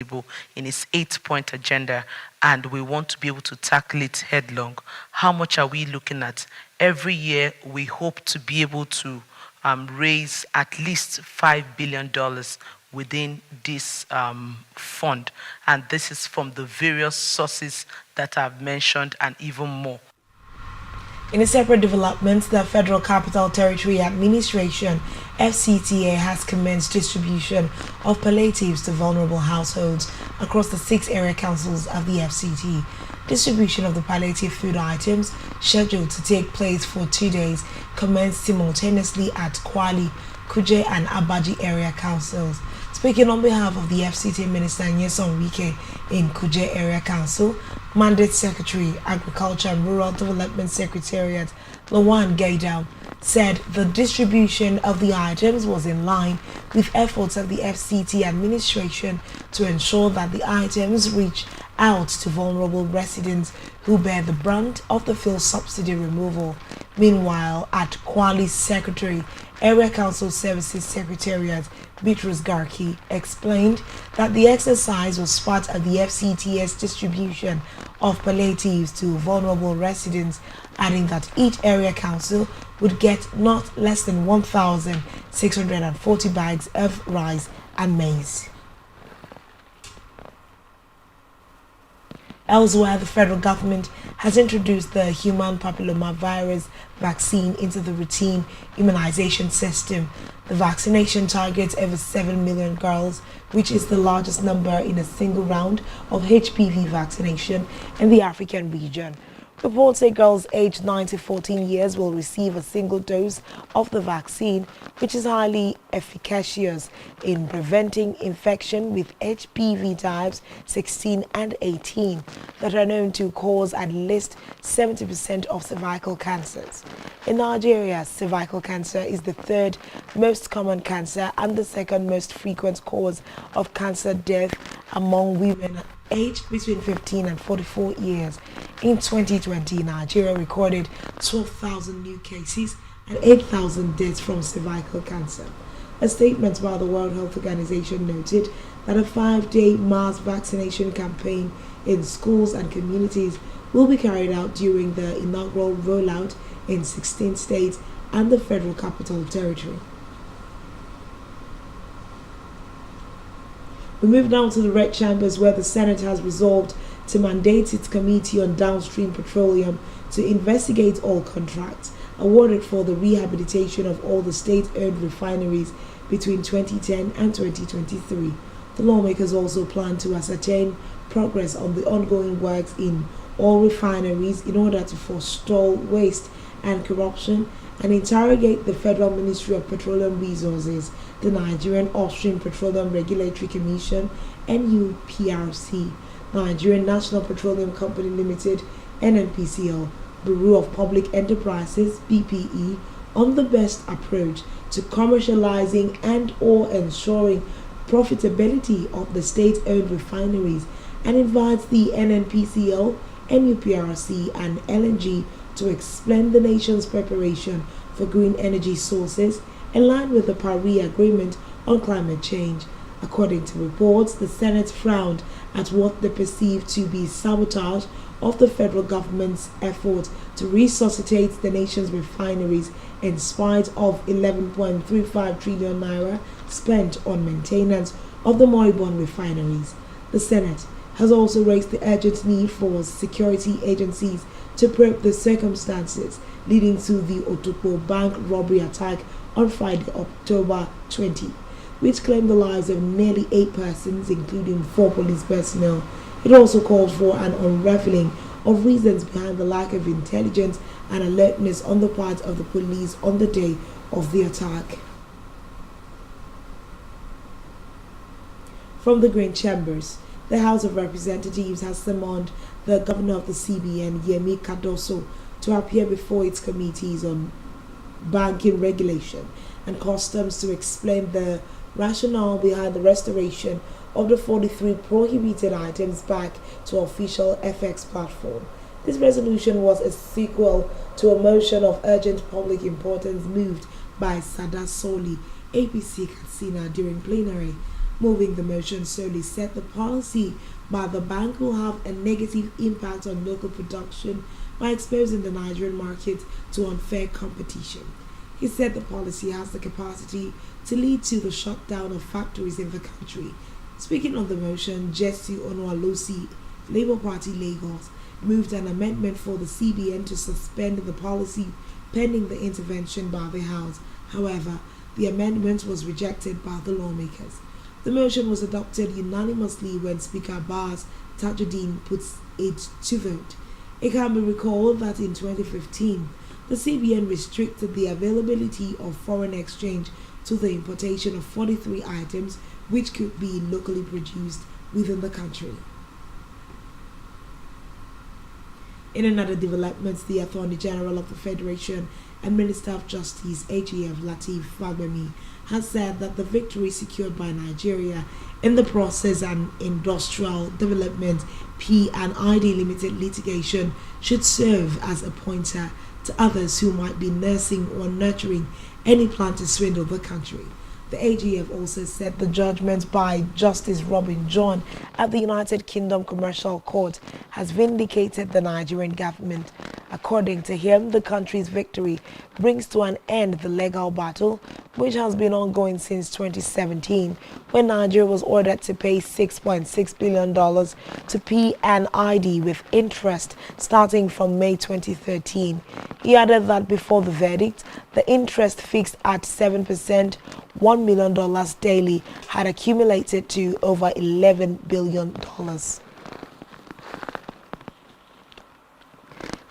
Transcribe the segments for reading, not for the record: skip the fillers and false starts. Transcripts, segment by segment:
table in its 8-point agenda, and we want to be able to tackle it headlong. How much are we looking at? Every year, we hope to be able to raise at least $5 billion within this fund, and this is from the various sources that I've mentioned and even more. In a separate development, the Federal Capital Territory Administration (FCTA) has commenced distribution of palliatives to vulnerable households across the 6 area councils of the FCT. Distribution of the palliative food items, scheduled to take place for 2 days, commenced simultaneously at Kwali, Kuje and Abaji area councils. Speaking on behalf of the FCT Minister Nyesom Wike in Kuje Area Council, Mandate Secretary, Agriculture and Rural Development Secretariat, Lawan Gaidam, said the distribution of the items was in line with efforts of the FCT administration to ensure that the items reach out to vulnerable residents who bear the brunt of the fuel subsidy removal. Meanwhile, at Kwali's Secretary, Area Council Services Secretariat, Beatrice Garki, explained that the exercise was part of the FCT's distribution of palliatives to vulnerable residents, adding that each area council would get not less than 1,640 bags of rice and maize. Elsewhere, the federal government has introduced the human papillomavirus vaccine into the routine immunization system. The vaccination targets over 7 million girls, which is the largest number in a single round of HPV vaccination in the African region. Reports say girls aged 9 to 14 years will receive a single dose of the vaccine, which is highly efficacious in preventing infection with HPV types 16 and 18 that are known to cause at least 70% of cervical cancers. In Nigeria, cervical cancer is the 3rd most common cancer and the 2nd most frequent cause of cancer death among women aged between 15 and 44 years. In 2020, Nigeria recorded 12,000 new cases and 8,000 deaths from cervical cancer. A statement by the World Health Organization noted that a 5-day mass vaccination campaign in schools and communities will be carried out during the inaugural rollout in 16 states and the Federal Capital Territory. We move now to the Red Chambers, where the Senate has resolved to mandate its Committee on Downstream Petroleum to investigate all contracts awarded for the rehabilitation of all the state-owned refineries between 2010 and 2023. The lawmakers also plan to ascertain progress on the ongoing works in all refineries in order to forestall waste and corruption and interrogate the Federal Ministry of Petroleum Resources, the Nigerian Upstream Petroleum Regulatory Commission, NUPRC, Nigerian National Petroleum Company Limited, NNPCL, Bureau of Public Enterprises, BPE, on the best approach to commercializing and or ensuring profitability of the state-owned refineries, and invites the NNPCL, NUPRC, and LNG to explain the nation's preparation for green energy sources in line with the Paris Agreement on climate change. According to reports, the Senate frowned at what they perceived to be sabotage of the federal government's effort to resuscitate the nation's refineries in spite of 11.35 trillion naira spent on maintenance of the moribund refineries. The Senate has also raised the urgent need for security agencies to probe the circumstances leading to the Otukpo Bank robbery attack on Friday, October 20, which claimed the lives of nearly 8 persons, including 4 police personnel. It also called for an unraveling of reasons behind the lack of intelligence and alertness on the part of the police on the day of the attack. From the Green Chambers, the House of Representatives has summoned the Governor of the CBN, Yemi Cardoso, to appear before its committees on banking regulation and customs to explain the rationale behind the restoration of the 43 prohibited items back to official FX platform. This resolution was a sequel to a motion of urgent public importance moved by Sada Soli, APC Katsina, during plenary. Moving the motion solely said the policy by the bank will have a negative impact on local production by exposing the Nigerian market to unfair competition. He said the policy has the capacity to lead to the shutdown of factories in the country. Speaking on the motion, Jesse Onualosi, Labour Party Lagos, moved an amendment for the CBN to suspend the policy pending the intervention by the House. However, the amendment was rejected by the lawmakers. The motion was adopted unanimously when Speaker Abbas Tajuddin puts it to vote. It can be recalled that in 2015, the CBN restricted the availability of foreign exchange to the importation of 43 items which could be locally produced within the country. In another development, the Attorney General of the Federation and Minister of Justice AGF Lateef Fagbemi has said that the victory secured by Nigeria in the Process and Industrial Development P&ID Limited litigation should serve as a pointer to others who might be nursing or nurturing any plan to swindle the country. The AGF also said the judgment by Justice Robin John at the United Kingdom Commercial Court has vindicated the Nigerian government. According to him, the country's victory brings to an end the legal battle, which has been ongoing since 2017, when Nigeria was ordered to pay $6.6 billion to P&ID with interest starting from May 2013. He added that before the verdict, the interest fixed at 7%, $1 million daily, had accumulated to over $11 billion.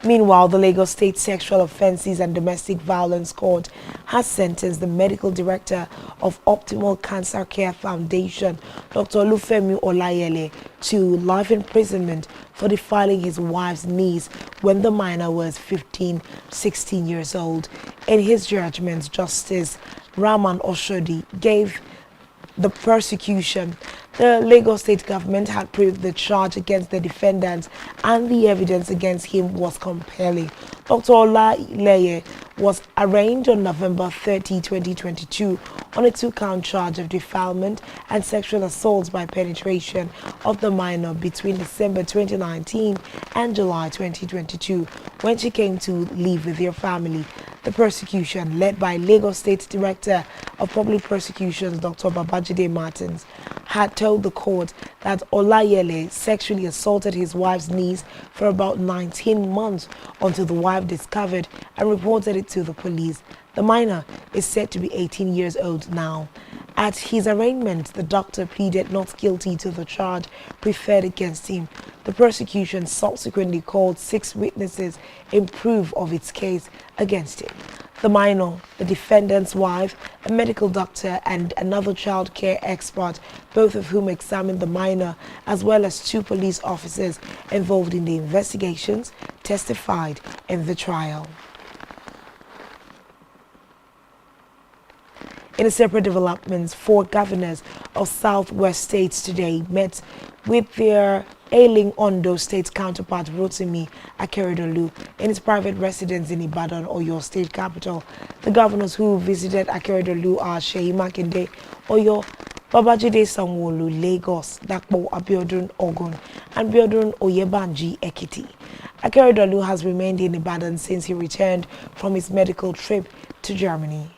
Meanwhile, the Lagos State Sexual Offences and Domestic Violence Court has sentenced the medical director of Optimal Cancer Care Foundation, Dr. Olufemi Olayele, to life imprisonment for defiling his wife's niece when the minor was 16 years old. In his judgment, Justice Raman Oshodi gave the prosecution. The Lagos State government had proved the charge against the defendants and the evidence against him was compelling. Dr. Olayele was arraigned on November 30, 2022 on a 2-count charge of defilement and sexual assault by penetration of the minor between December 2019 and July 2022 when she came to live with her family. The prosecution, led by Lagos State Director of Public Prosecutions Dr. Babajide Martins, had told the court that Olayele sexually assaulted his wife's niece for about 19 months until the wife discovered and reported it to the police. The minor is said to be 18 years old now. At his arraignment, the doctor pleaded not guilty to the charge preferred against him. The prosecution subsequently called 6 witnesses in proof of its case against him. The minor, the defendant's wife, a medical doctor, and another child care expert, both of whom examined the minor, as well as 2 police officers involved in the investigations, testified in the trial. In a separate developments, 4 governors of Southwest states today met with their ailing Ondo State counterpart Rotimi Akeredolu in his private residence in Ibadan, Oyo State capital. The governors who visited Akeredolu are Seyi Makinde, Oyo, Babajide Sanwo-Olu, Lagos, Dapo Abiodun, Ogun, and Biodun Oyebanji, Ekiti. Akeredolu has remained in Ibadan since he returned from his medical trip to Germany.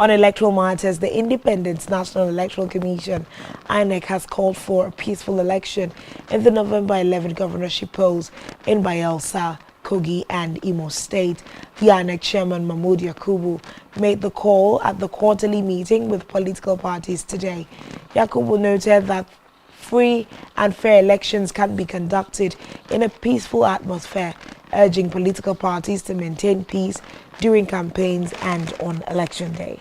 On electoral matters, the Independent National Electoral Commission, INEC, has called for a peaceful election in the November 11 governorship polls in Bayelsa, Kogi, and Imo State. The INEC chairman, Mahmood Yakubu, made the call at the quarterly meeting with political parties today. Yakubu noted that free and fair elections can be conducted in a peaceful atmosphere, urging political parties to maintain peace during campaigns and on election day.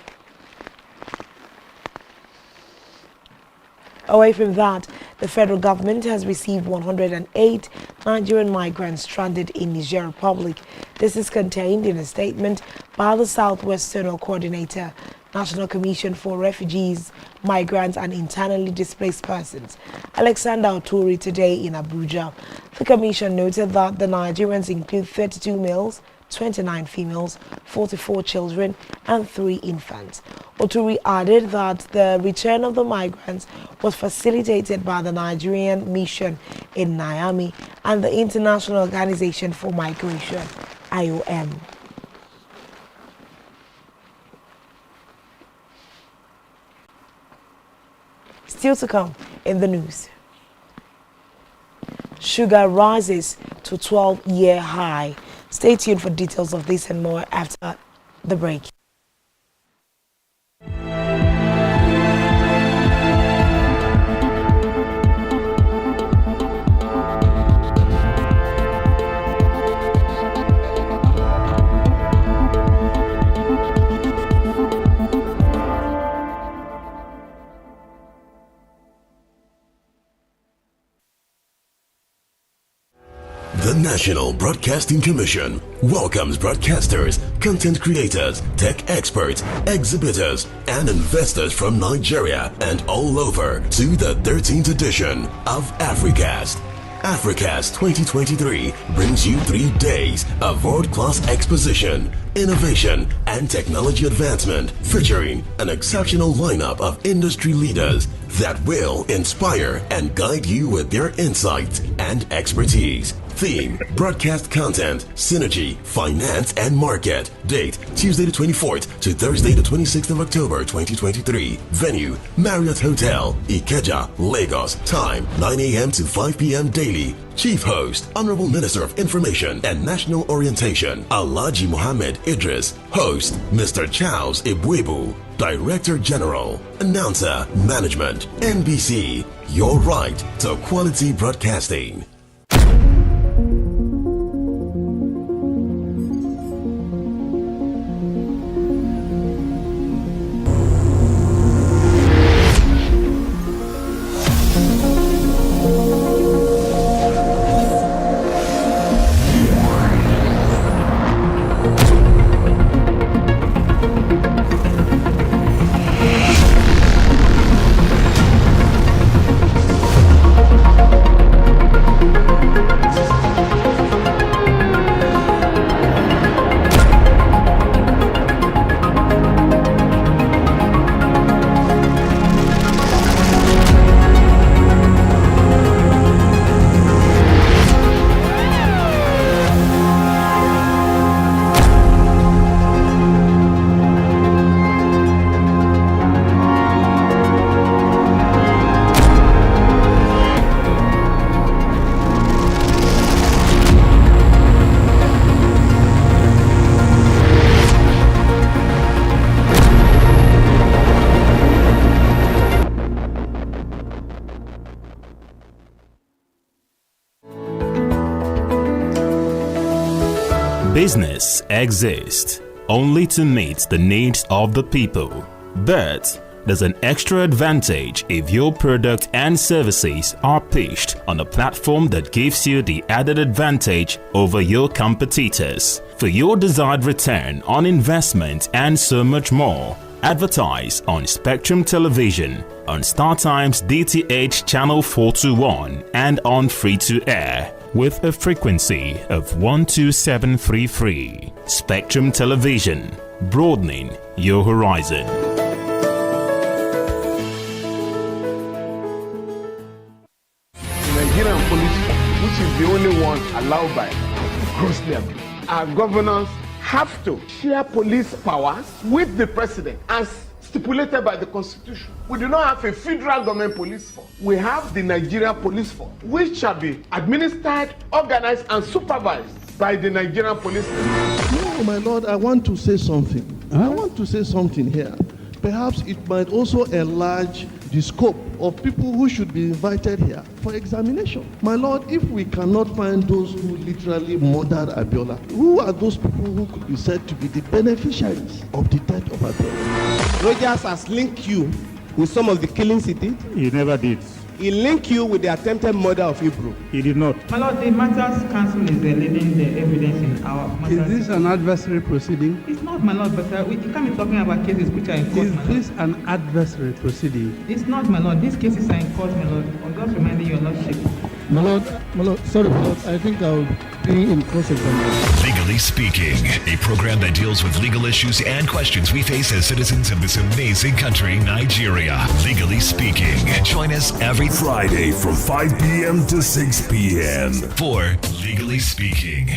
Away from that, the federal government has received 108 Nigerian migrants stranded in Niger Republic. This is contained in a statement by the Southwest Zonal Coordinator, National Commission for Refugees, Migrants and Internally Displaced Persons, Alexander Oturi, today in Abuja. The commission noted that the Nigerians include 32 males, 29 females, 44 children, and 3 infants. Oturi added that the return of the migrants was facilitated by the Nigerian mission in Niamey and the International Organization for Migration, IOM. Still to come in the news. Sugar rises to 12-year high. Stay tuned for details of this and more after the break. The National Broadcasting Commission welcomes broadcasters, content creators, tech experts, exhibitors, and investors from Nigeria and all over to the 13th edition of Africast. Africast 2023 brings you 3 days of world-class exposition, innovation, and technology advancement featuring an exceptional lineup of industry leaders that will inspire and guide you with their insights and expertise. Theme: broadcast content, synergy, finance, and market. Date: Tuesday the 24th to Thursday the 26th of October 2023. Venue: Marriott Hotel, Ikeja, Lagos. Time: 9 a.m. to 5 p.m. daily. Chief host: Honorable Minister of Information and National Orientation, Alhaji Mohammed Idris. Host: Mr. Charles Ibwebu. Director General. Announcer: Management, NBC. Your right to quality broadcasting. Business exists only to meet the needs of the people, but there's an extra advantage if your product and services are pitched on a platform that gives you the added advantage over your competitors. For your desired return on investment and so much more, advertise on Spectrum Television, on StarTime's DTH Channel 421 and on free-to-air with a frequency of 12733. Spectrum Television, broadening your horizon. Nigerian police, which is the only one allowed by grossly abused. Our governors have to share police powers with the president as stipulated by the constitution. We do not have a federal government police force. We have the Nigerian police force, which shall be administered, organized, and supervised by the Nigerian police force. No, my lord, I want to say something. I want to say something here. Perhaps it might also enlarge the scope of people who should be invited here for examination. My lord, if we cannot find those who literally murdered Abiola, who are those people who could be said to be the beneficiaries of the death of Abiola? Rogers has linked you with some of the killings he did. He never did. He linked you with the attempted murder of Hebrew. He did not. My lord, the Matters Council is leading the evidence in our matters. Is this an adversary proceeding? It's not, my lord, but we can't be talking about cases which are in court, Is my this lord. an adversary proceeding? It's not, my lord. These cases are in court, my lord. I'm just reminding your lordship. My lord, sorry, my lord, I think I'll agree in cross-examination. Legally Speaking, a program that deals with legal issues and questions we face as citizens of this amazing country, Nigeria. Legally Speaking. Join us every Friday from 5 p.m. to 6 p.m. for Legally Speaking.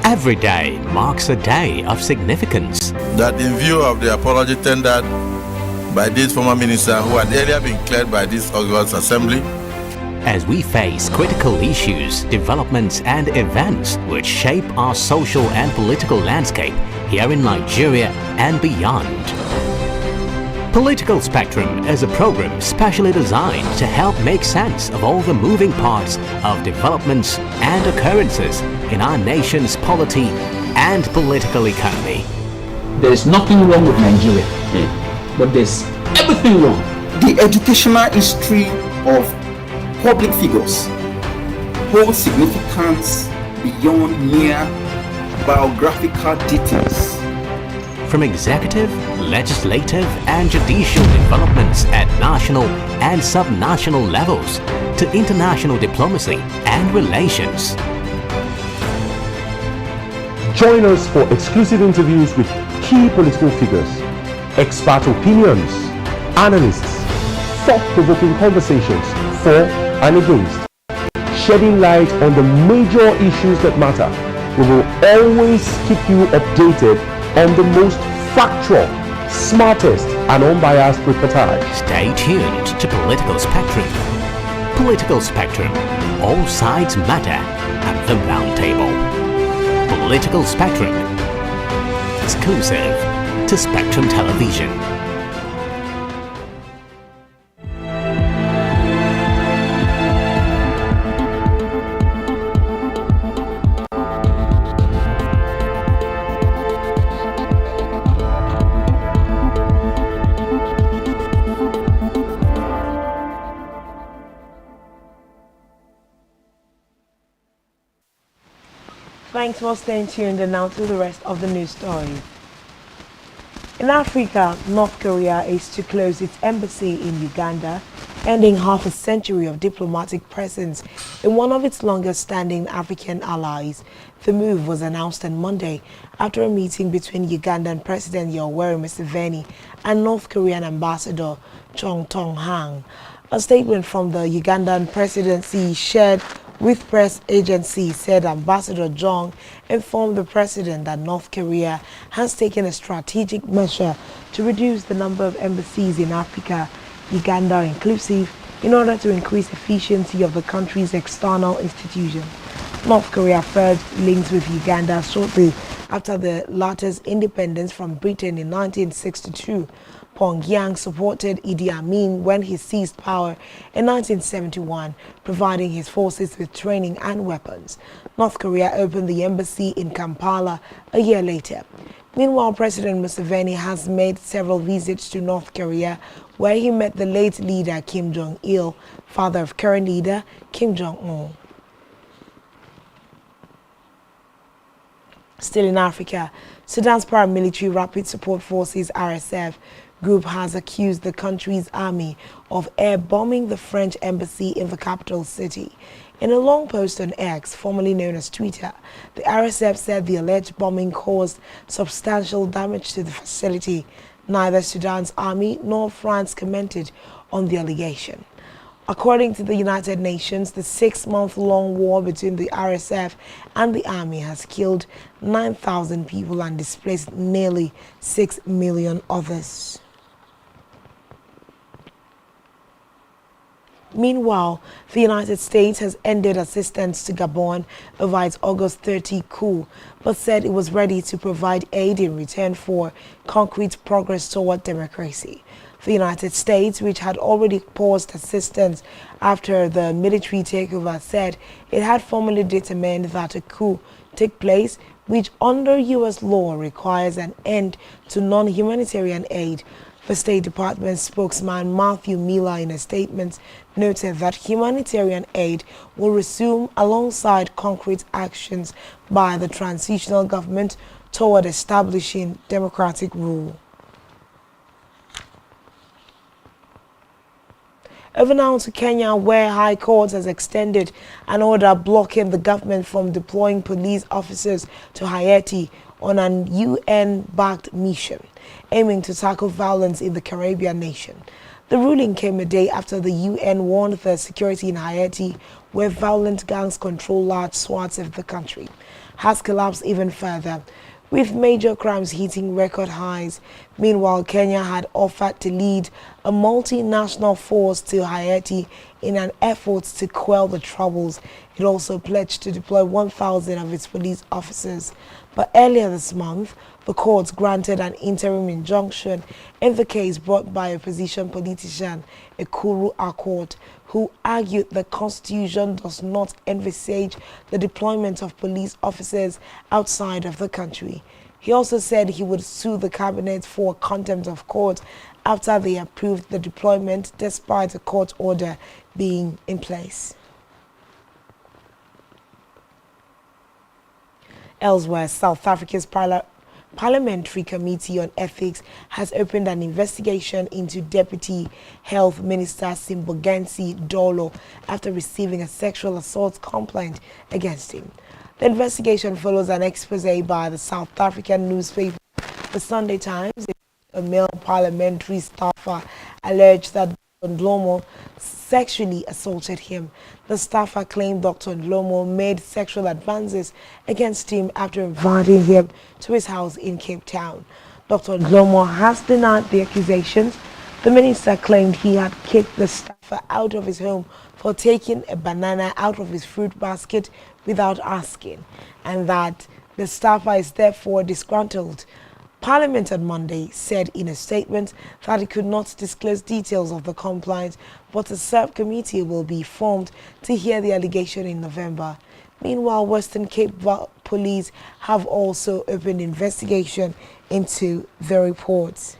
Every day marks a day of significance. That in view of the apology tendered by this former minister who had earlier been cleared by this August Assembly, as we face critical issues, developments and events which shape our social and political landscape here in Nigeria and beyond. Political Spectrum is a program specially designed to help make sense of all the moving parts of developments and occurrences in our nation's polity and political economy. There's nothing wrong with Nigeria, but there's everything wrong. The educational history of public figures holds significance beyond mere biographical details. From executive, legislative and judicial developments at national and subnational levels to international diplomacy and relations. Join us for exclusive interviews with key political figures, expert opinions, analysts, thought-provoking conversations for and against, shedding light on the major issues that matter. We will always keep you updated on the most factual, smartest and unbiased reportage. Stay tuned to Political Spectrum. Political Spectrum. All sides matter at the round table. Political Spectrum. Exclusive to Spectrum Television. Thanks for staying tuned, and now to the rest of the news story. In Africa, North Korea is to close its embassy in Uganda, ending half a century of diplomatic presence in one of its longest-standing African allies. The move was announced on Monday after a meeting between Ugandan President Yoweri Museveni and North Korean Ambassador Chong Tong-hang. A statement from the Ugandan presidency shared with press agencies said Ambassador Jong informed the president that North Korea has taken a strategic measure to reduce the number of embassies in Africa, Uganda inclusive, in order to increase efficiency of the country's external institutions. North Korea forged links with Uganda shortly after the latter's independence from Britain in 1962. Pyongyang supported Idi Amin when he seized power in 1971, providing his forces with training and weapons. North Korea opened the embassy in Kampala a year later. Meanwhile, President Museveni has made several visits to North Korea, where he met the late leader Kim Jong-il, father of current leader Kim Jong-un. Still in Africa, Sudan's paramilitary Rapid Support Forces, RSF, group has accused the country's army of air bombing the French embassy in the capital city. In a long post on X, formerly known as Twitter, the RSF said the alleged bombing caused substantial damage to the facility. Neither Sudan's army nor France commented on the allegation. According to the United Nations, the 6-month-long war between the RSF and the army has killed 9,000 people and displaced nearly 6 million others. Meanwhile, the United States has ended assistance to Gabon over its August 30 coup, but said it was ready to provide aid in return for concrete progress toward democracy. The United States, which had already paused assistance after the military takeover, said it had formally determined that a coup take place, which under U.S. law requires an end to non-humanitarian aid. The State Department spokesman Matthew Miller, in a statement, noted that humanitarian aid will resume alongside concrete actions by the transitional government toward establishing democratic rule. Over now to Kenya, where High Court has extended an order blocking the government from deploying police officers to Haiti on an UN-backed mission aiming to tackle violence in the Caribbean nation. The ruling came a day after the UN warned the security in Haiti, where violent gangs control large swaths of the country, has collapsed even further, with major crimes hitting record highs. Meanwhile, Kenya had offered to lead a multinational force to Haiti in an effort to quell the troubles. It also pledged to deploy 1,000 of its police officers. But earlier this month, the courts granted an interim injunction in the case brought by opposition politician Ekuru Akot, who argued the constitution does not envisage the deployment of police officers outside of the country. He also said he would sue the cabinet for contempt of court after they approved the deployment despite a court order being in place. Elsewhere, South Africa's Parliamentary Committee on Ethics has opened an investigation into Deputy Health Minister Simbongensi Dolo after receiving a sexual assault complaint against him. The investigation follows an expose by the South African newspaper The Sunday Times. A male parliamentary staffer alleged that Dr. Ndlomo sexually assaulted him. The staffer claimed Dr. Ndlomo made sexual advances against him after inviting him to his house in Cape Town. Dr. Ndlomo has denied the accusations. The minister claimed he had kicked the staffer out of his home for taking a banana out of his fruit basket without asking, and that the staffer is therefore disgruntled. Parliament on Monday said in a statement that it could not disclose details of the complaint, but a subcommittee will be formed to hear the allegation in November. Meanwhile, Western Cape police have also opened investigation into the reports.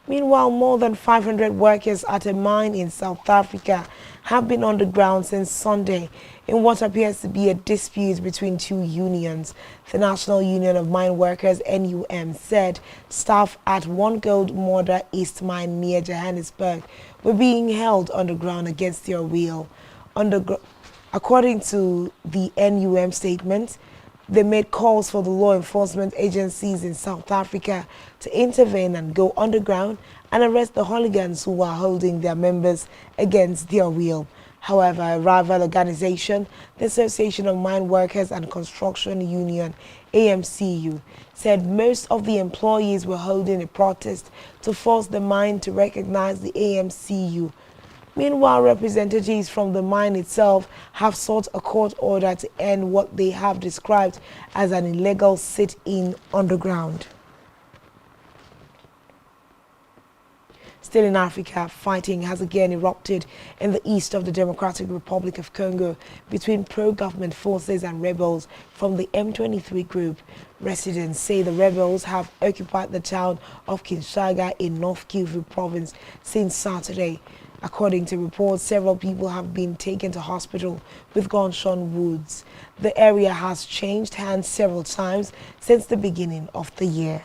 Meanwhile, more than 500 workers at a mine in South Africa have been on the ground since Sunday in what appears to be a dispute between two unions. The National Union of Mine Workers, NUM, said staff at One Gold Murder East Mine near Johannesburg were being held underground against their will. According to the NUM statement, they made calls for the law enforcement agencies in South Africa to intervene and go underground and arrest the hooligans who are holding their members against their will. However, a rival organization, the Association of Mine Workers and Construction Union, AMCU, said most of the employees were holding a protest to force the mine to recognize the AMCU. Meanwhile, representatives from the mine itself have sought a court order to end what they have described as an illegal sit-in underground. Still in Africa, fighting has again erupted in the east of the Democratic Republic of Congo between pro-government forces and rebels from the M23 group. Residents say the rebels have occupied the town of Kinshasa in North Kivu province since Saturday. According to reports, several people have been taken to hospital with gunshot wounds. The area has changed hands several times since the beginning of the year.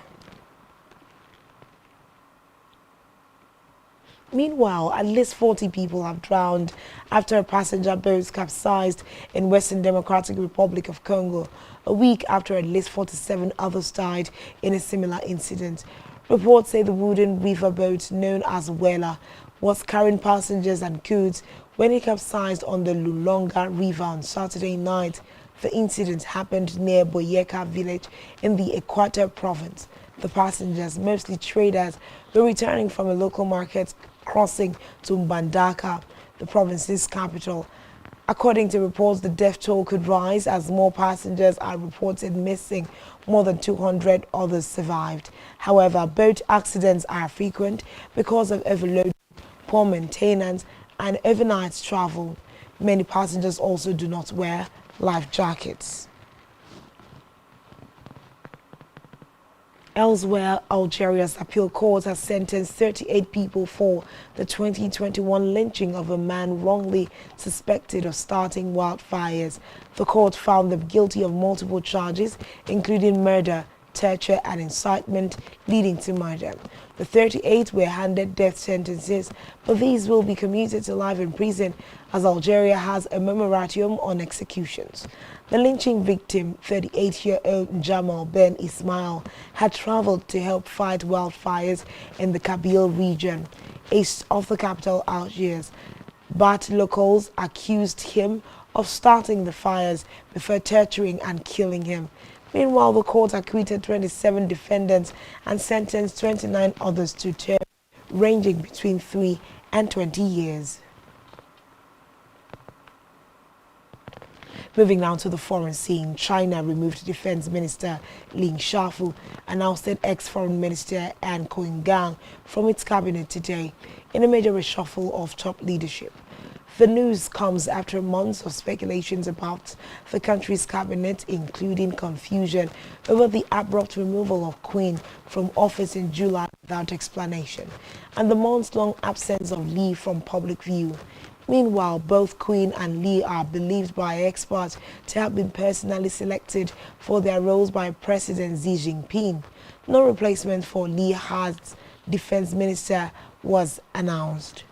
Meanwhile, at least 40 people have drowned after a passenger boat capsized in Western Democratic Republic of Congo, a week after at least 47 others died in a similar incident. Reports say the wooden river boat known as Wela was carrying passengers and goods when it capsized on the Lulonga River on Saturday night. The incident happened near Boyeka village in the Equator province. The passengers, mostly traders, were returning from a local market crossing to Mbandaka, the province's capital. According to reports, the death toll could rise as more passengers are reported missing. More than 200 others survived. However, boat accidents are frequent because of overloading, poor maintenance, and overnight travel. Many passengers also do not wear life jackets. Elsewhere, Algeria's appeal court has sentenced 38 people for the 2021 lynching of a man wrongly suspected of starting wildfires. The court found them guilty of multiple charges, including murder, torture, and incitement leading to murder. The 38 were handed death sentences, but these will be commuted to life in prison as Algeria has a moratorium on executions. The lynching victim, 38-year-old Jamal Ben Ismail, had traveled to help fight wildfires in the Kabylie region, east of the capital Algiers. But locals accused him of starting the fires before torturing and killing him. Meanwhile, the court acquitted 27 defendants and sentenced 29 others to term ranging between 3 and 20 years. Moving now to the foreign scene, China removed Defense Minister Lin Shafu, announced ex-Foreign Minister An Qinggang from its cabinet today in a major reshuffle of top leadership. The news comes after months of speculations about the country's cabinet, including confusion over the abrupt removal of Queen from office in July without explanation, and the months-long absence of Li from public view. Meanwhile, both Queen and Li are believed by experts to have been personally selected for their roles by President Xi Jinping. No replacement for Li as defense minister was announced.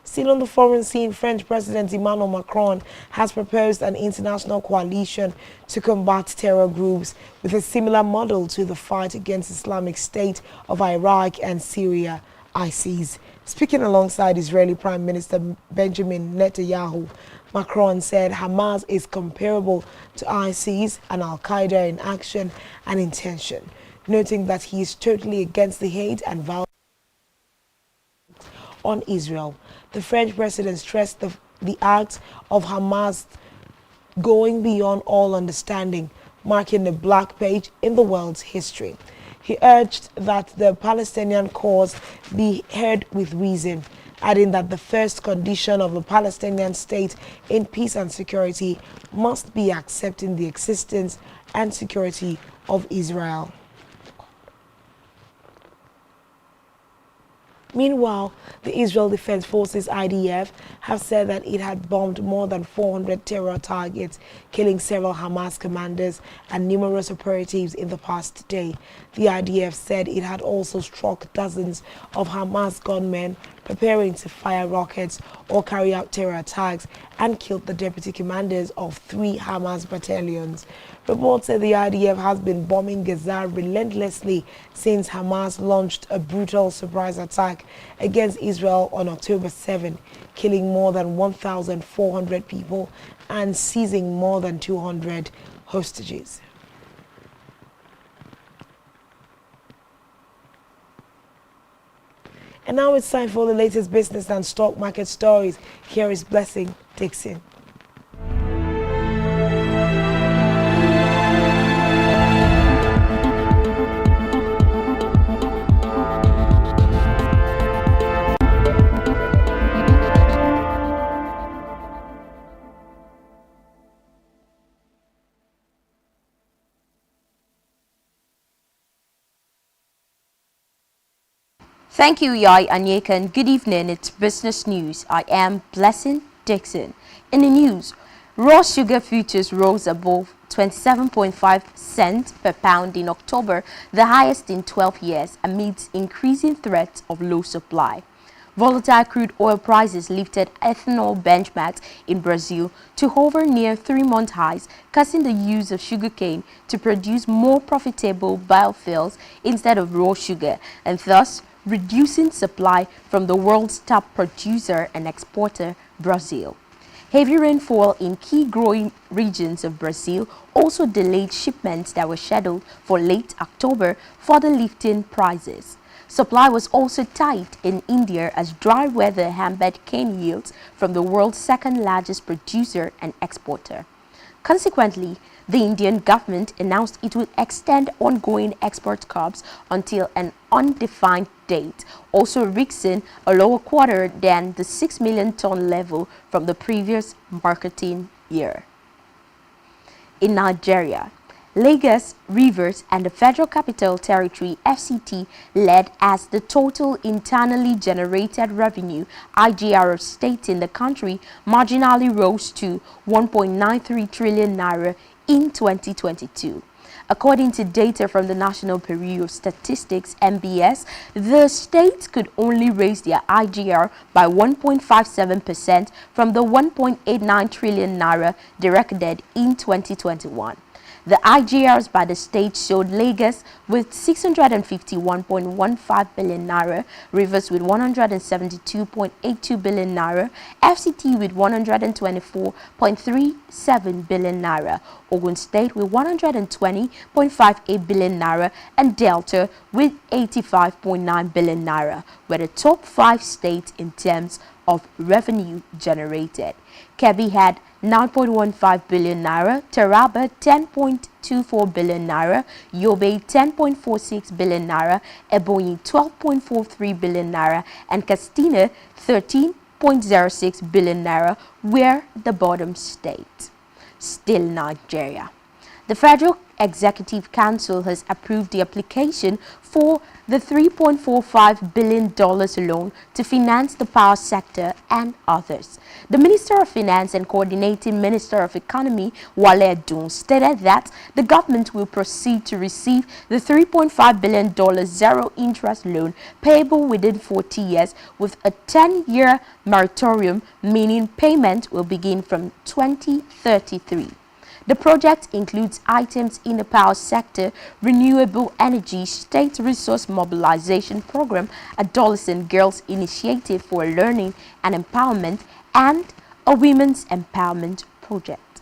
Still on the foreign scene, French President Emmanuel Macron has proposed an international coalition to combat terror groups with a similar model to the fight against Islamic State of Iraq and Syria, ISIS. Speaking alongside Israeli Prime Minister Benjamin Netanyahu, Macron said Hamas is comparable to ISIS and Al-Qaeda in action and intention, noting that he is totally against the hate and violence on Israel. The French president stressed the acts of Hamas going beyond all understanding, marking a black page in the world's history. He urged that the Palestinian cause be heard with reason, adding that the first condition of a Palestinian state in peace and security must be accepting the existence and security of Israel. Meanwhile, the Israel Defense Forces IDF have said that it had bombed more than 400 terror targets, killing several Hamas commanders and numerous operatives in the past day. The IDF said it had also struck dozens of Hamas gunmen preparing to fire rockets or carry out terror attacks and killed the deputy commanders of 3 Hamas battalions. Reports say the IDF has been bombing Gaza relentlessly since Hamas launched a brutal surprise attack against Israel on October 7, killing more than 1,400 people and seizing more than 200 hostages. And now it's time for the latest business and stock market stories. Here is Blessing Dixon. Thank you, Yai Anyekan. Good evening. It's Business News. I am Blessing Dixon. In the news, raw sugar futures rose above 27.5 cents per pound in October, the highest in 12 years, amidst increasing threats of low supply. Volatile crude oil prices lifted ethanol benchmarks in Brazil to hover near 3-month highs, causing the use of sugarcane to produce more profitable biofuels instead of raw sugar, and thus reducing supply from the world's top producer and exporter, Brazil. Heavy rainfall in key growing regions of Brazil also delayed shipments that were scheduled for late October, further lifting prices. Supply was also tight in India as dry weather hampered cane yields from the world's second largest producer and exporter. Consequently, the Indian government announced it would extend ongoing export curbs until an undefined date, also risking a lower quarter than the 6 million ton level from the previous marketing year. In Nigeria, Lagos, Rivers, and the Federal Capital Territory (FCT) led as the total internally generated revenue (IGR) of states in the country marginally rose to 1.93 trillion naira in 2022. According to data from the National Bureau of Statistics (NBS), the states could only raise their IGR by 1.57% from the 1.89 trillion naira they recorded in 2021. The IGRs by the state showed Lagos with 651.15 billion naira, Rivers with 172.82 billion naira, FCT with 124.37 billion naira, Ogun State with 120.58 billion naira, and Delta with 85.9 billion naira, were the top 5 states in terms of revenue generated. Kebbi had 9.15 billion naira, Taraba 10.24 billion naira, Yobe 10.46 billion naira, Ebonyi 12.43 billion naira, and Castina 13.06 billion naira were the bottom state. Still Nigeria. The Federal Executive Council has approved the application for the $3.45 billion loan to finance the power sector and others. The Minister of Finance and Coordinating Minister of Economy, Wale Edun, stated that the government will proceed to receive the $3.5 billion zero-interest loan payable within 40 years with a 10-year moratorium, meaning payment will begin from 2033. The project includes items in the power sector, renewable energy, state resource mobilization program, adolescent girls initiative for learning and empowerment, and a women's empowerment project.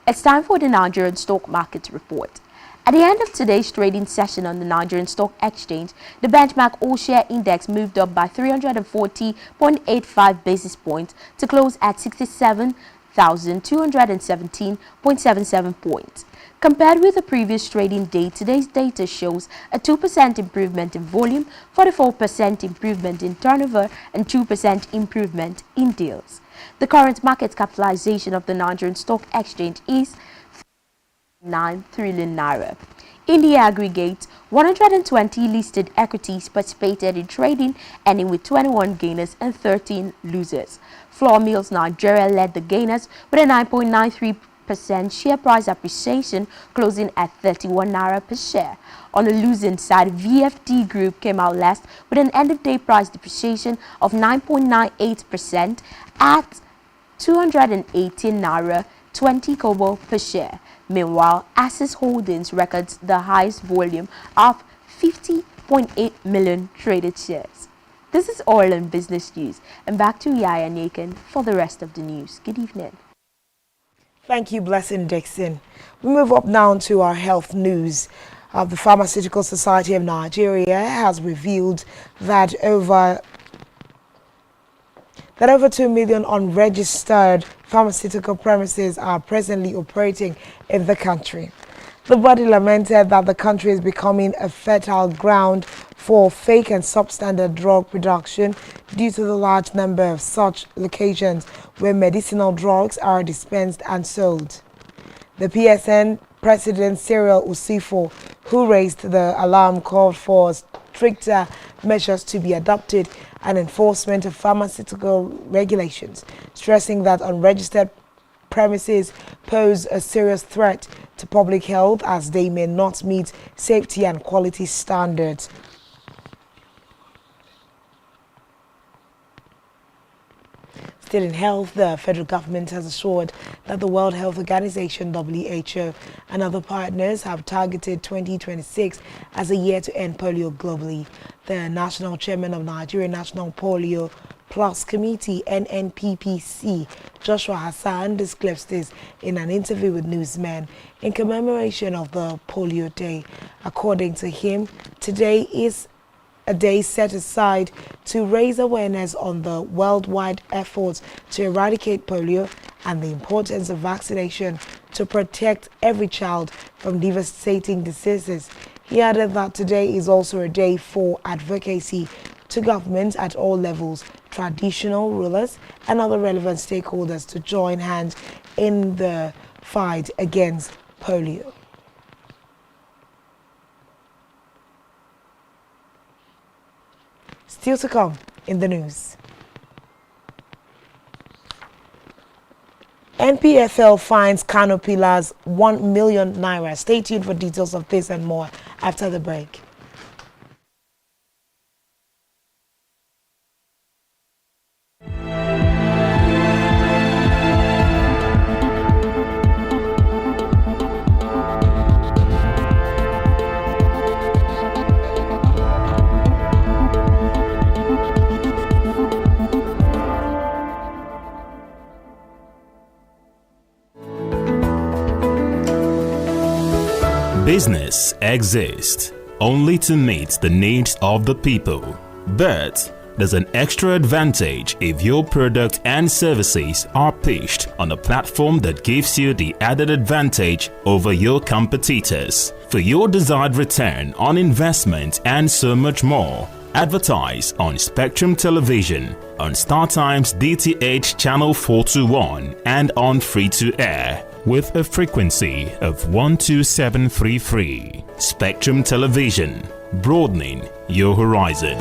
It's time for the Nigerian stock market report. At the end of today's trading session on the Nigerian Stock Exchange, the benchmark all-share index moved up by 340.85 basis points to close at 67,217.77 points. Compared with the previous trading day, today's data shows a 2% improvement in volume, 44% improvement in turnover, and 2% improvement in deals. The current market capitalization of the Nigerian Stock Exchange is 9 trillion naira. In the aggregate, 120 listed equities participated in trading, ending with 21 gainers and 13 losers. Flour Mills Nigeria led the gainers with a 9.93% share price appreciation, closing at 31 naira per share. On the losing side, VFD Group came out last with an end-of-day price depreciation of 9.98% at 218 naira 20 kobo per share. Meanwhile, Access Holdings records the highest volume of 50.8 million traded shares. This is all in business news, and back to Yaya Nakin for the rest of the news. Good evening. Thank you, Blessing Dixon. We move up now to our health news. The Pharmaceutical Society of Nigeria has revealed that over 2 million unregistered pharmaceutical premises are presently operating in the country. The body lamented that the country is becoming a fertile ground for fake and substandard drug production due to the large number of such locations where medicinal drugs are dispensed and sold. The PSN President Cyril Usifo, who raised the alarm, called for stricter measures to be adopted and enforcement of pharmaceutical regulations, stressing that unregistered premises pose a serious threat to public health as they may not meet safety and quality standards. Still in health, the federal government has assured that the World Health Organization WHO and other partners have targeted 2026 as a year to end polio globally. The national chairman of Nigeria National Polio Plus Committee, NNPPC, Joshua Hassan, disclosed this in an interview with newsmen in commemoration of the Polio Day. According to him, today is a day set aside to raise awareness on the worldwide efforts to eradicate polio and the importance of vaccination to protect every child from devastating diseases. He added that today is also a day for advocacy to governments at all levels, traditional rulers and other relevant stakeholders to join hands in the fight against polio. Still to come in the news. NPFL fines Kano Pillars 1 million naira. Stay tuned for details of this and more after the break. Business exists only to meet the needs of the people, but there's an extra advantage if your product and services are pitched on a platform that gives you the added advantage over your competitors. For your desired return on investment and so much more, advertise on Spectrum Television, on StarTimes DTH Channel 421 and on free-to-air with a frequency of 12733. Spectrum Television, broadening your horizon.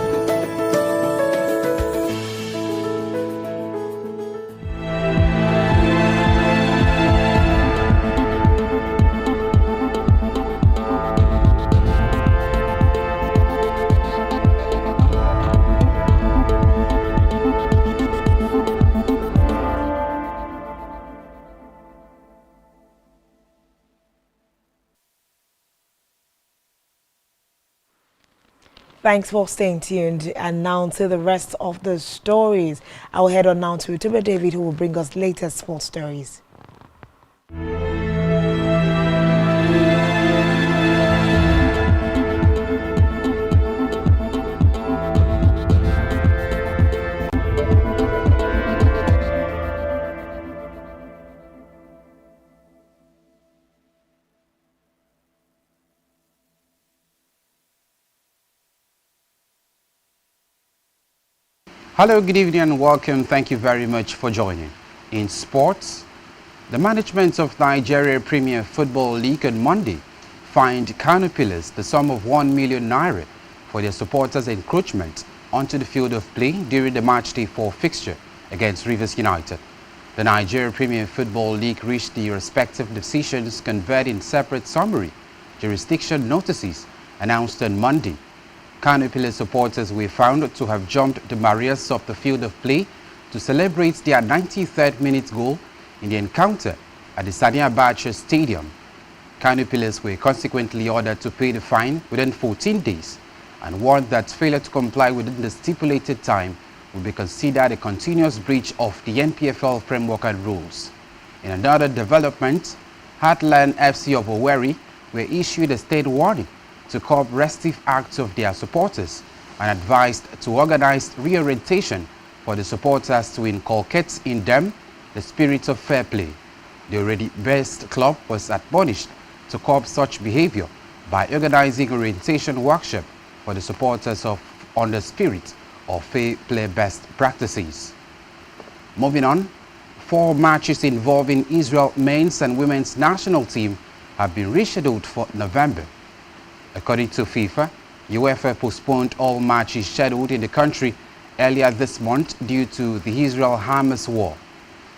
Thanks for staying tuned. And now to the rest of the stories. I will head on now to YouTuber David, who will bring us latest sports stories. Hello, good evening and welcome. Thank you very much for joining. In sports, the management of Nigeria Premier Football League on Monday fined Kano Pillars the sum of 1 million naira for their supporters' encroachment onto the field of play during the matchday 4 fixture against Rivers United. The Nigeria Premier Football League reached the respective decisions conveyed in separate summary jurisdiction notices announced on Monday. Kano Pillars supporters were found to have jumped the barriers of the field of play to celebrate their 93rd minute goal in the encounter at the Sani Abacha Stadium. Kano Pillars were consequently ordered to pay the fine within 14 days and warned that failure to comply within the stipulated time will be considered a continuous breach of the NPFL framework and rules. In another development, Heartland FC of Owerri were issued a state warning to curb restive acts of their supporters and advised to organize reorientation for the supporters to inculcate in them the spirit of fair play. The already best club was admonished to curb such behavior by organizing orientation workshop for the supporters on the spirit of fair play best practices. Moving on, 4 matches involving Israel men's and women's national team have been rescheduled for November. According to FIFA, UEFA postponed all matches scheduled in the country earlier this month due to the Israel-Hamas war.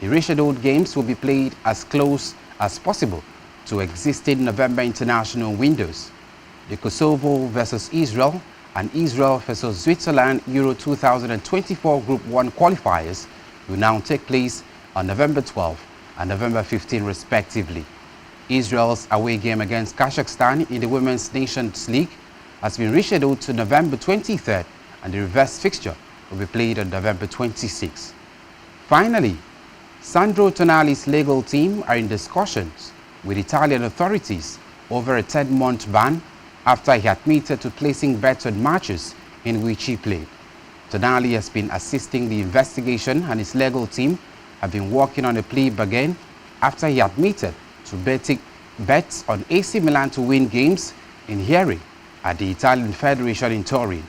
The rescheduled games will be played as close as possible to existing November international windows. The Kosovo versus Israel and Israel versus Switzerland Euro 2024 Group 1 qualifiers will now take place on November 12 and November 15 respectively. Israel's away game against Kazakhstan in the Women's Nations League has been rescheduled to November 23rd, and the reverse fixture will be played on November 26th. Finally, Sandro Tonali's legal team are in discussions with Italian authorities over a 10-month ban after he admitted to placing bets on matches in which he played. Tonali has been assisting the investigation, and his legal team have been working on a plea bargain after he admitted to betting bets on AC Milan to win games in hearing at the Italian Federation in Turin.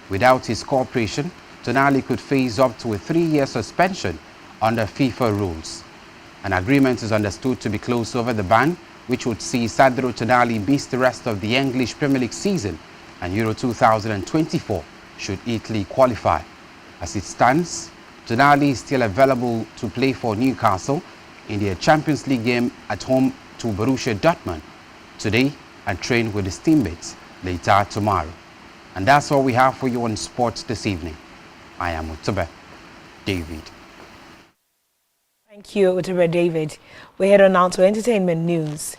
Without his cooperation, Tonali could face up to a 3-year suspension under FIFA rules. An agreement is understood to be close over the ban, which would see Sandro Tonali miss the rest of the English Premier League season and Euro 2024 should Italy qualify. As it stands, Tonali is still available to play for Newcastle in their Champions League game at home to Borussia Dortmund today and train with his teammates later tomorrow. And that's all we have for you on sports this evening. I am Utube David. Thank you, Utube David. We head on now to entertainment news.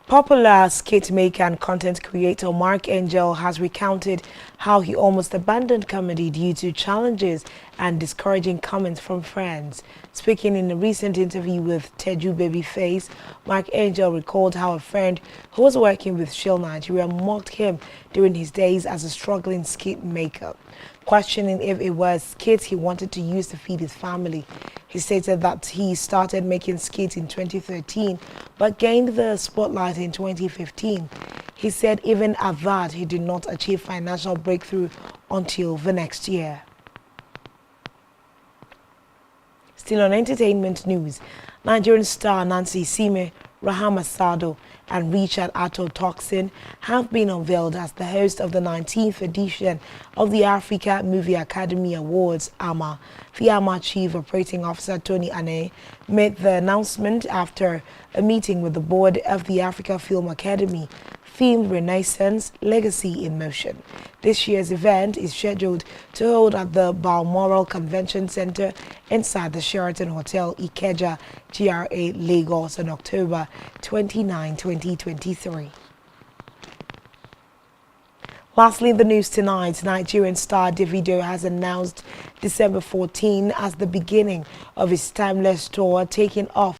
Popular skit maker and content creator Mark Angel has recounted how he almost abandoned comedy due to challenges and discouraging comments from friends. Speaking in a recent interview with Teju Babyface, Mark Angel recalled how a friend who was working with Shield Nigeria mocked him during his days as a struggling skit maker. Questioning if it was skits he wanted to use to feed his family, he stated that he started making skits in 2013 but gained the spotlight in 2015. He said even at that, he did not achieve financial breakthrough until the next year. Still on entertainment news, Nigerian star Nancy Sime, Rahama Sado and Richard Ato Toxin have been unveiled as the host of the 19th edition of the Africa Movie Academy Awards, AMA. The AMA Chief Operating Officer Tony Ane made the announcement after a meeting with the board of the Africa Film Academy, themed Renaissance Legacy in Motion. This year's event is scheduled to hold at the Balmoral Convention Center inside the Sheraton Hotel, Ikeja, GRA, Lagos on October 29, 2023. Lastly, in the news tonight, Nigerian star Davido has announced December 14 as the beginning of his timeless tour taking off